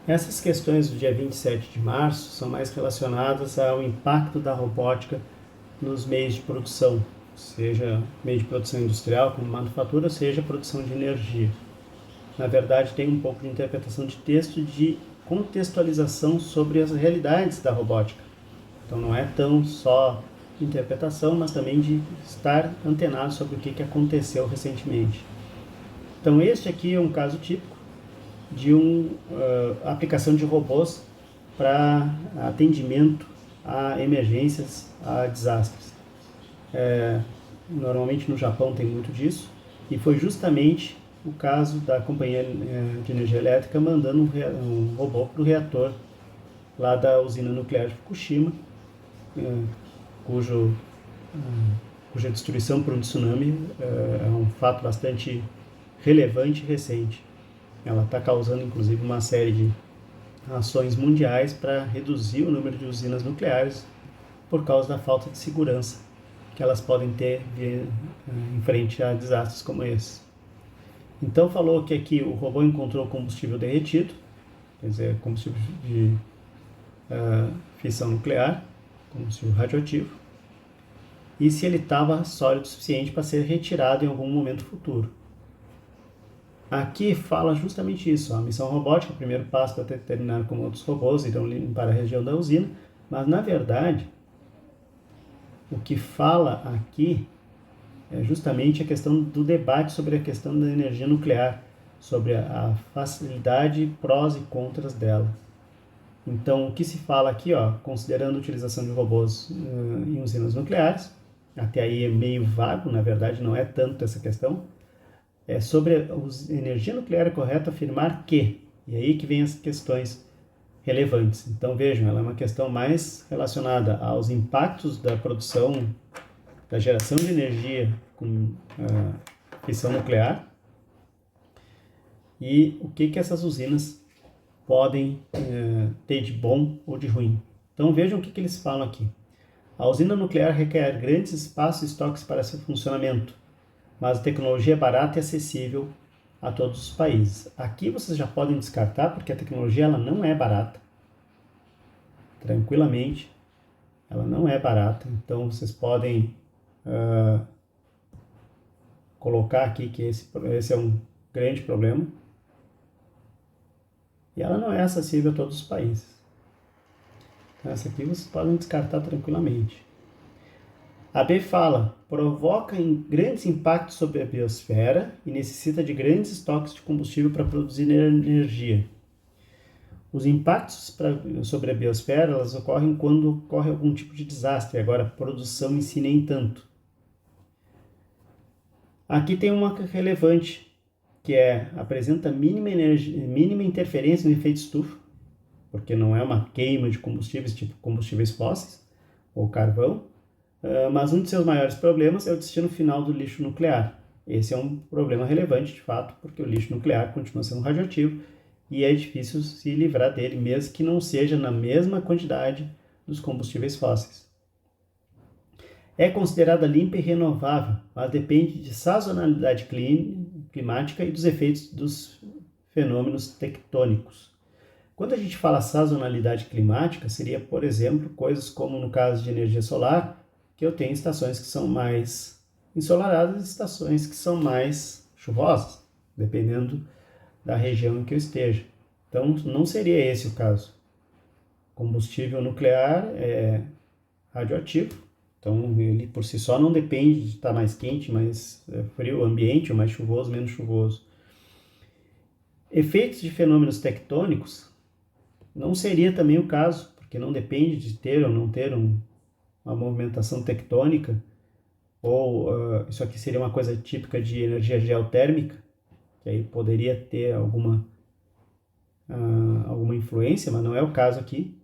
Essas questões do dia 27 de março são mais relacionadas ao impacto da robótica nos meios de produção, seja meio de produção industrial, como manufatura, seja produção de energia. Na verdade, tem um pouco de interpretação de texto, de contextualização sobre as realidades da robótica. Então não é tão só de interpretação, mas também de estar antenado sobre o que aconteceu recentemente. Então este aqui é um caso típico de uma aplicação de robôs para atendimento a emergências, a desastres. Normalmente no Japão tem muito disso, e foi justamente o caso da companhia de energia elétrica mandando um robô para o reator lá da usina nuclear de Fukushima, cuja destruição por um tsunami é um fato bastante relevante e recente. Ela está causando, inclusive, uma série de ações mundiais para reduzir o número de usinas nucleares por causa da falta de segurança que elas podem ter em frente a desastres como esse. Então falou que aqui o robô encontrou combustível derretido, quer dizer, combustível de fissão nuclear, combustível radioativo, e se ele estava sólido o suficiente para ser retirado em algum momento futuro. Aqui fala justamente isso, a missão robótica, o primeiro passo para determinar como outros robôs irão limpar a região da usina, mas na verdade o que fala aqui é justamente a questão do debate sobre a questão da energia nuclear, sobre a facilidade, prós e contras dela. Então, o que se fala aqui, considerando a utilização de robôs em usinas nucleares, até aí é meio vago, na verdade não é tanto essa questão, é sobre a energia nuclear é correto afirmar que, e aí que vem as questões relevantes. Então vejam, ela é uma questão mais relacionada aos impactos da produção, da geração de energia com fissão nuclear e o que essas usinas podem ter de bom ou de ruim. Então vejam o que eles falam aqui. A usina nuclear requer grandes espaços e estoques para seu funcionamento, mas a tecnologia é barata e acessível a todos os países. Aqui vocês já podem descartar, porque a tecnologia ela não é barata. Tranquilamente, ela não é barata. Então vocês podem colocar aqui que esse é um grande problema. E ela não é acessível a todos os países. Então essa aqui vocês podem descartar tranquilamente. A B fala, provoca grandes impactos sobre a biosfera e necessita de grandes estoques de combustível para produzir energia. Os impactos sobre a biosfera elas ocorrem quando ocorre algum tipo de desastre, agora a produção em si nem tanto. Aqui tem uma relevante, que apresenta mínima interferência no efeito estufa, porque não é uma queima de combustíveis tipo combustíveis fósseis ou carvão, mas um de seus maiores problemas é o destino final do lixo nuclear. Esse é um problema relevante, de fato, porque o lixo nuclear continua sendo radioativo e é difícil se livrar dele, mesmo que não seja na mesma quantidade dos combustíveis fósseis. É considerada limpa e renovável, mas depende de sazonalidade climática e dos efeitos dos fenômenos tectônicos. Quando a gente fala sazonalidade climática, seria, por exemplo, coisas como no caso de energia solar, que eu tenho estações que são mais ensolaradas e estações que são mais chuvosas, dependendo da região em que eu esteja. Então, não seria esse o caso. Combustível nuclear é radioativo, então ele por si só não depende de estar mais quente, mais frio o ambiente, ou mais chuvoso, menos chuvoso. Efeitos de fenômenos tectônicos não seria também o caso, porque não depende de ter ou não ter uma movimentação tectônica, ou isso aqui seria uma coisa típica de energia geotérmica, que aí poderia ter alguma influência, mas não é o caso aqui.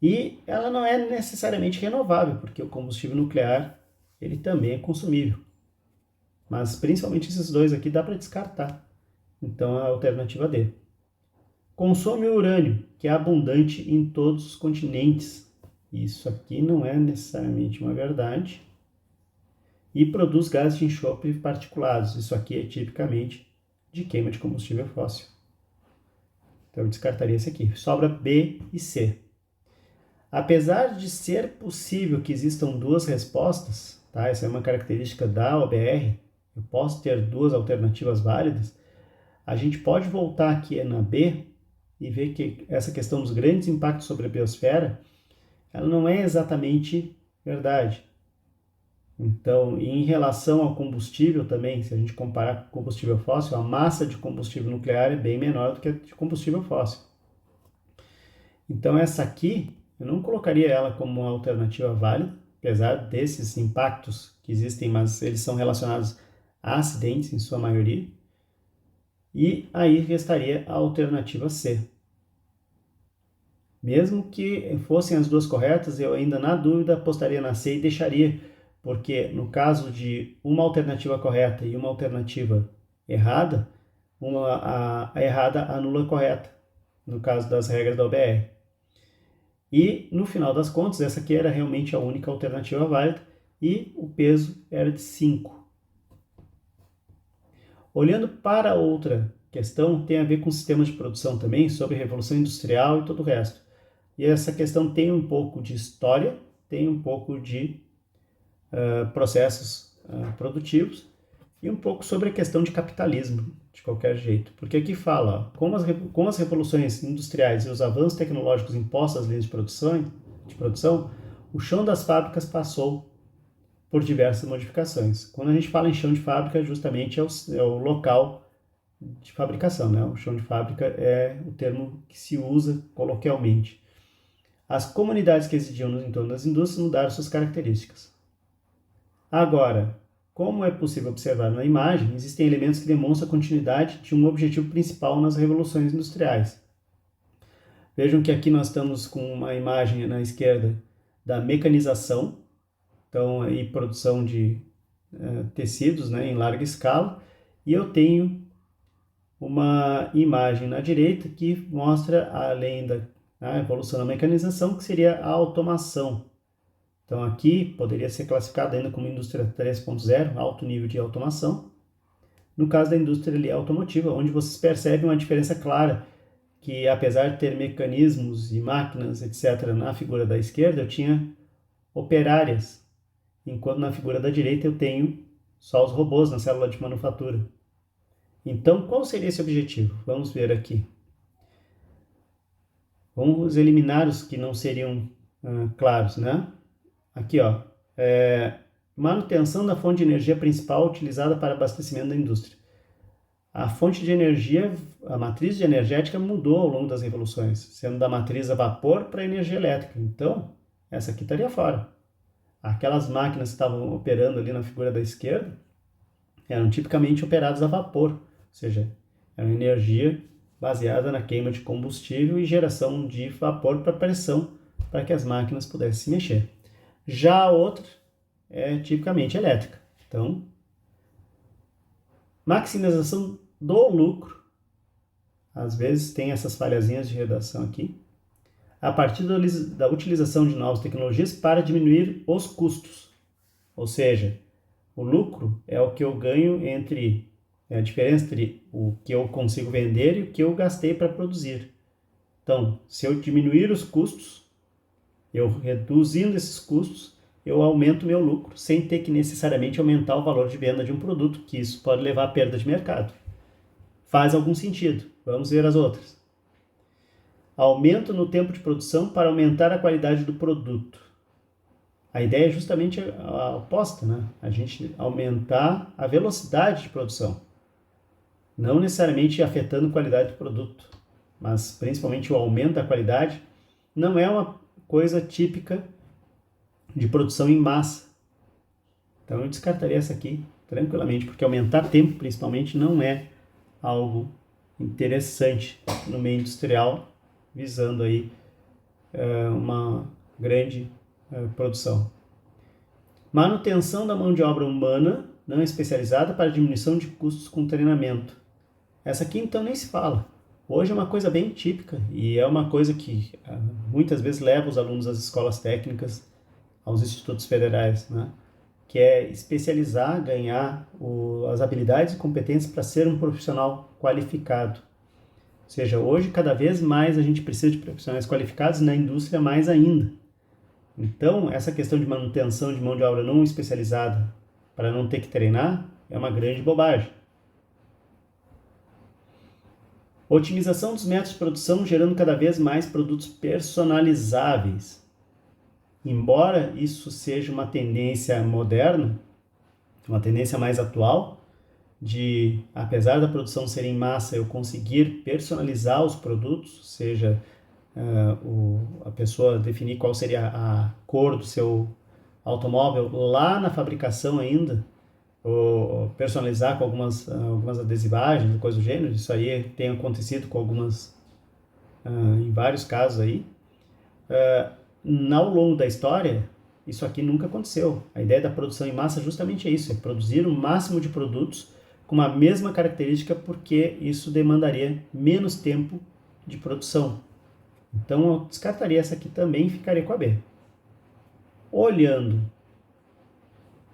E ela não é necessariamente renovável, porque o combustível nuclear ele também é consumível. Mas principalmente esses dois aqui dá para descartar. Então a alternativa D. Consome urânio, que é abundante em todos os continentes. Isso aqui não é necessariamente uma verdade. E produz gases de enxofre particulados. Isso aqui é tipicamente de queima de combustível fóssil. Então eu descartaria esse aqui. Sobra B e C. Apesar de ser possível que existam duas respostas, tá? Essa é uma característica da OBR, eu posso ter duas alternativas válidas, a gente pode voltar aqui na B e ver que essa questão dos grandes impactos sobre a biosfera, ela não é exatamente verdade. Então, em relação ao combustível também, se a gente comparar com combustível fóssil, a massa de combustível nuclear é bem menor do que a de combustível fóssil. Então, essa aqui, eu não colocaria ela como uma alternativa válida, apesar desses impactos que existem, mas eles são relacionados a acidentes, em sua maioria. E aí restaria a alternativa C. Mesmo que fossem as duas corretas, eu ainda na dúvida apostaria na C e deixaria, porque no caso de uma alternativa correta e uma alternativa errada, a errada anula a correta, no caso das regras da OBR. E no final das contas, essa aqui era realmente a única alternativa válida e o peso era de 5. Olhando para outra questão, tem a ver com sistemas de produção também, sobre Revolução Industrial e todo o resto. E essa questão tem um pouco de história, tem um pouco de processos produtivos e um pouco sobre a questão de capitalismo, de qualquer jeito. Porque aqui fala, com as revoluções industriais e os avanços tecnológicos impostos às linhas de produção, o chão das fábricas passou por diversas modificações. Quando a gente fala em chão de fábrica, justamente é o local de fabricação, né? O chão de fábrica é o termo que se usa coloquialmente. As comunidades que existiam no entorno das indústrias mudaram suas características. Agora, como é possível observar na imagem, existem elementos que demonstram a continuidade de um objetivo principal nas revoluções industriais. Vejam que aqui nós estamos com uma imagem na esquerda da mecanização, então aí produção de tecidos, né, em larga escala, e eu tenho uma imagem na direita que mostra, além da evolução da mecanização, que seria a automação. Então aqui poderia ser classificado ainda como indústria 3.0, alto nível de automação. No caso da indústria ali, automotiva, onde vocês percebem uma diferença clara, que apesar de ter mecanismos e máquinas, etc., na figura da esquerda, eu tinha operárias, enquanto na figura da direita eu tenho só os robôs na célula de manufatura. Então, qual seria esse objetivo? Vamos ver aqui. Vamos eliminar os que não seriam claros, né? Aqui, ó, manutenção da fonte de energia principal utilizada para abastecimento da indústria. A fonte de energia, a matriz de energética mudou ao longo das revoluções, sendo da matriz a vapor para a energia elétrica. Então, essa aqui estaria fora. Aquelas máquinas que estavam operando ali na figura da esquerda eram tipicamente operadas a vapor, ou seja, era uma energia baseada na queima de combustível e geração de vapor para pressão para que as máquinas pudessem se mexer. Já a outra é tipicamente elétrica. Então, maximização do lucro, às vezes tem essas falhazinhas de redação aqui, a partir da utilização de novas tecnologias para diminuir os custos. Ou seja, o lucro é o que eu ganho a diferença entre o que eu consigo vender e o que eu gastei para produzir. Então, se eu diminuir os custos, eu reduzindo esses custos, eu aumento meu lucro, sem ter que necessariamente aumentar o valor de venda de um produto, que isso pode levar a perda de mercado. Faz algum sentido. Vamos ver as outras. Aumento no tempo de produção para aumentar a qualidade do produto. A ideia é justamente a oposta, né? A gente aumentar a velocidade de produção. Não necessariamente afetando a qualidade do produto, mas principalmente o aumento da qualidade não é uma coisa típica de produção em massa. Então eu descartaria essa aqui tranquilamente, porque aumentar tempo principalmente não é algo interessante no meio industrial, visando aí uma grande produção. Manutenção da mão de obra humana não especializada para diminuição de custos com treinamento. Essa aqui então nem se fala. Hoje é uma coisa bem típica e é uma coisa que muitas vezes leva os alunos às escolas técnicas, aos institutos federais, né? Que é especializar, ganhar as habilidades e competências para ser um profissional qualificado. seja, hoje cada vez mais a gente precisa de profissionais qualificados, na indústria mais ainda. Então, essa questão de manutenção de mão de obra não especializada para não ter que treinar é uma grande bobagem. Otimização dos métodos de produção, gerando cada vez mais produtos personalizáveis. Embora isso seja uma tendência moderna, uma tendência mais atual, de, apesar da produção ser em massa, eu conseguir personalizar os produtos, seja a pessoa definir qual seria a cor do seu automóvel lá na fabricação ainda, ou personalizar com algumas adesivagens, coisa do gênero. Isso aí tem acontecido com em vários casos aí. Ao longo da história, isso aqui nunca aconteceu. A ideia da produção em massa justamente é isso, é produzir o máximo de produtos com a mesma característica, porque isso demandaria menos tempo de produção. Então eu descartaria essa aqui também e ficaria com a B. Olhando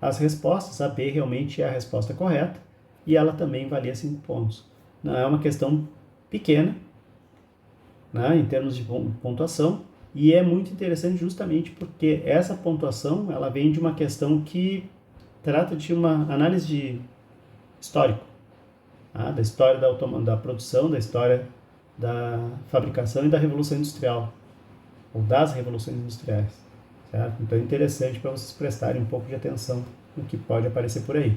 as respostas, a B realmente é a resposta correta e ela também valia 5 pontos. Não é uma questão pequena, né, em termos de pontuação, e é muito interessante justamente porque essa pontuação ela vem de uma questão que trata de uma análise de histórico, tá, da história da produção, da história da fabricação e da Revolução Industrial, ou das revoluções industriais. Certo? Então é interessante para vocês prestarem um pouco de atenção no que pode aparecer por aí.